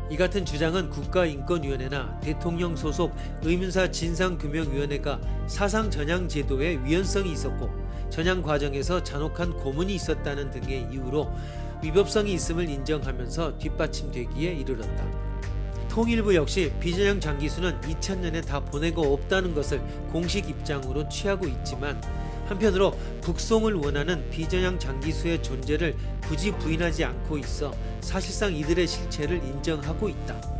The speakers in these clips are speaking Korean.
이 같은 주장은 국가인권위원회나 대통령 소속 의문사 진상규명위원회가 사상 전향 제도에 위헌성이 있었고 전향 과정에서 잔혹한 고문이 있었다는 등의 이유로 위법성이 있음을 인정하면서 뒷받침되기에 이르렀다. 통일부 역시 비전향 장기수는 2000년에 다 보내고 없다는 것을 공식 입장으로 취하고 있지만 한편으로 북송을 원하는 비전향 장기수의 존재를 굳이 부인하지 않고 있어 사실상 이들의 실체를 인정하고 있다.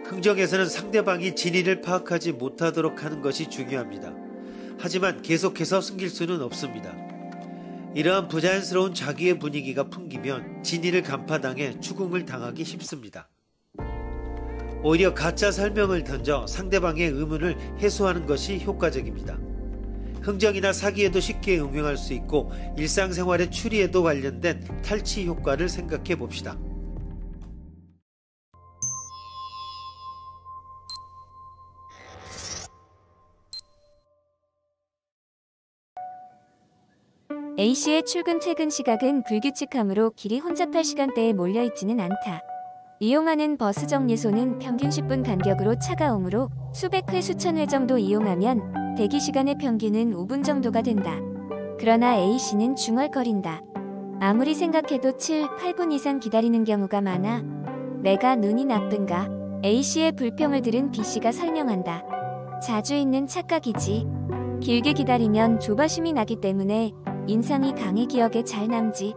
흥정에서는 상대방이 진위를 파악하지 못하도록 하는 것이 중요합니다. 하지만 계속해서 숨길 수는 없습니다. 이러한 부자연스러운 자기의 분위기가 풍기면 진위를 간파당해 추궁을 당하기 쉽습니다. 오히려 가짜 설명을 던져 상대방의 의문을 해소하는 것이 효과적입니다. 흥정이나 사기에도 쉽게 응용할 수 있고 일상생활의 추리에도 관련된 탈취 효과를 생각해 봅시다. A씨의 출근 퇴근 시각은 불규칙하므로 길이 혼잡할 시간대에 몰려있지는 않다. 이용하는 버스 정류소는 평균 10분 간격으로 차가 오므로 수백 회 수천 회 정도 이용하면 대기시간의 평균은 5분 정도가 된다. 그러나 A씨는 중얼거린다. 아무리 생각해도 7, 8분 이상 기다리는 경우가 많아. 내가 눈이 나쁜가? A씨의 불평을 들은 B씨가 설명한다. 자주 있는 착각이지. 길게 기다리면 조바심이 나기 때문에 인상이 강해 기억에 잘 남지.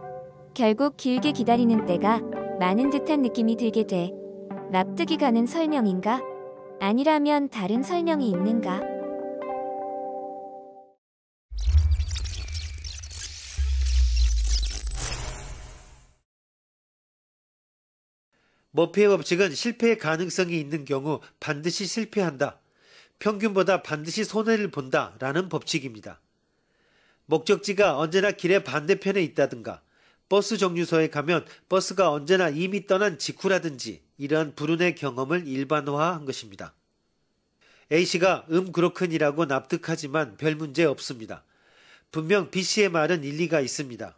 결국 길게 기다리는 때가 많은 듯한 느낌이 들게 돼. 납득이 가는 설명인가? 아니라면 다른 설명이 있는가? 머피의 법칙은 실패의 가능성이 있는 경우 반드시 실패한다. 평균보다 반드시 손해를 본다 라는 법칙입니다. 목적지가 언제나 길의 반대편에 있다든가 버스 정류소에 가면 버스가 언제나 이미 떠난 직후라든지 이러한 불운의 경험을 일반화한 것입니다. A씨가 그렇군이라고 납득하지만 별 문제 없습니다. 분명 B씨의 말은 일리가 있습니다.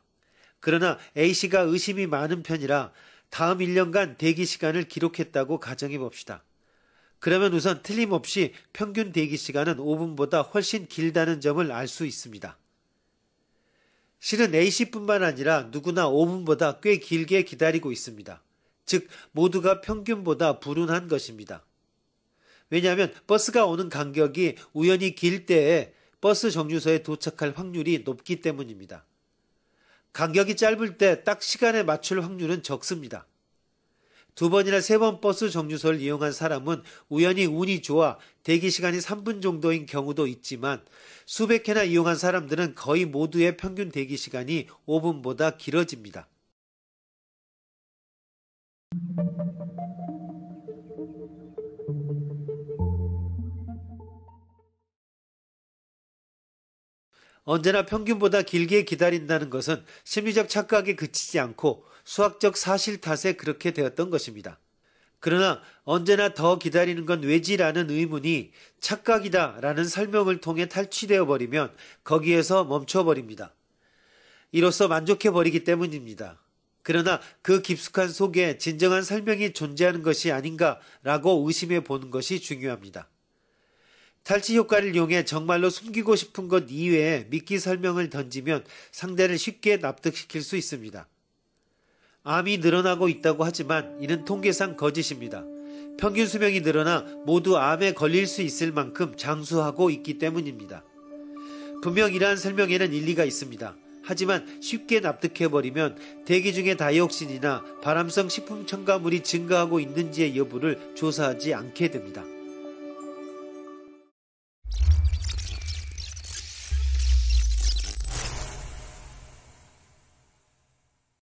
그러나 A씨가 의심이 많은 편이라 다음 1년간 대기시간을 기록했다고 가정해 봅시다. 그러면 우선 틀림없이 평균 대기시간은 5분보다 훨씬 길다는 점을 알 수 있습니다. 실은 A씨뿐만 아니라 누구나 5분보다 꽤 길게 기다리고 있습니다. 즉 모두가 평균보다 불운한 것입니다. 왜냐하면 버스가 오는 간격이 우연히 길 때에 버스 정류소에 도착할 확률이 높기 때문입니다. 간격이 짧을 때 딱 시간에 맞출 확률은 적습니다. 2번이나 3번 버스 정류소를 이용한 사람은 우연히 운이 좋아 대기시간이 3분 정도인 경우도 있지만 수백 회나 이용한 사람들은 거의 모두의 평균 대기시간이 5분보다 길어집니다. 언제나 평균보다 길게 기다린다는 것은 심리적 착각에 그치지 않고 수학적 사실 탓에 그렇게 되었던 것입니다. 그러나 언제나 더 기다리는 건 왜지라는 의문이 착각이다라는 설명을 통해 탈취되어 버리면 거기에서 멈춰버립니다. 이로써 만족해버리기 때문입니다. 그러나 그 깊숙한 속에 진정한 설명이 존재하는 것이 아닌가라고 의심해 보는 것이 중요합니다. 탈취 효과를 이용해 정말로 숨기고 싶은 것 이외에 미끼 설명을 던지면 상대를 쉽게 납득시킬 수 있습니다. 암이 늘어나고 있다고 하지만 이는 통계상 거짓입니다. 평균 수명이 늘어나 모두 암에 걸릴 수 있을 만큼 장수하고 있기 때문입니다. 분명 이러한 설명에는 일리가 있습니다. 하지만 쉽게 납득해버리면 대기 중에 다이옥신이나 발암성 식품 첨가물이 증가하고 있는지의 여부를 조사하지 않게 됩니다.